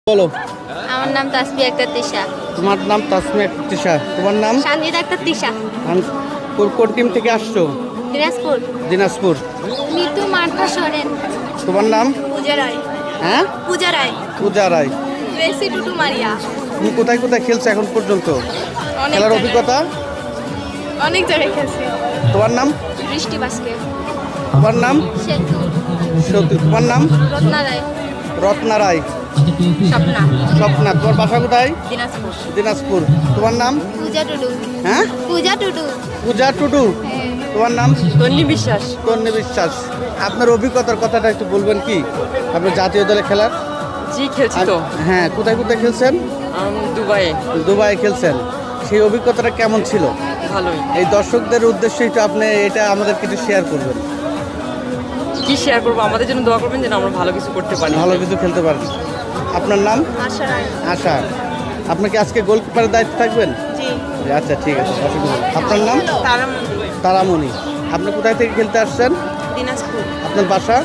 বলো। আমার নাম তাসবি আক্তার তিশা। তোমার নাম তাসমি আক্তার তিশা। তোমার নাম? শান্তিদ আক্তার তিশা। কোন টিম থেকে আসছো? দিনাজপুর। দিনাজপুর। মিতু মার্ফা সরেন। তোমার নাম? পূজা রায়। হ্যাঁ, পূজা রায়। পূজা রায়। রেসি টুটু মারিয়া। তুমি কোথায় কোথায় খেলছো এখন পর্যন্ত? অনেক খেলার জায়গায়। অভিজ্ঞতা? অনেক জায়গায় খেলছি। তোমার নাম? বৃষ্টি বাসকে। তোমার নাম? সেতু। সতী। তোমার নাম? রত্না রায়। রত্না রায়। স্বপ্না। স্বপ্না। তোমার বাসা কোথায়? দিনাজপুর। দিনাজপুর। তোমার নাম? পূজা টুডু। হ্যাঁ, পূজা টুডু। পূজা টুডু। তোমার নাম? তন্নি বিশ্বাস। তন্নি বিশ্বাস। আপনার অভিজ্ঞতার কথাটা একটু বলবেন কি? আপনি জাতীয় দলে খেলার? জি খেলছি তো। হ্যাঁ, কোথায় কোথায় খেলছেন? দুবাইয়ে। দুবাই খেলছেন। সেই অভিজ্ঞতাটা কেমন ছিল? ভালোই। এই দর্শকদের উদ্দেশ্যে একটু আপনি এটা আমাদের কিছু শেয়ার করবেন। কি শেয়ার করবো, আমাদের জন্য দোয়া করবেন যেন আমরা ভালো কিছু করতে পারি। ভালো কিছু খেলতে পারেন। আপনার নাম? আশা রায়। আশা। আপনি কি আজকে গোলকিপারের দায়িত্বে থাকবেন? জি। আচ্ছা, ঠিক আছে, অসুবিধা নেই। আপনার নাম? তারামণি। তারামণি। আপনি কোথায় থেকে খেলতে আসছেন? দিনাজপুর। আপনার বাসা?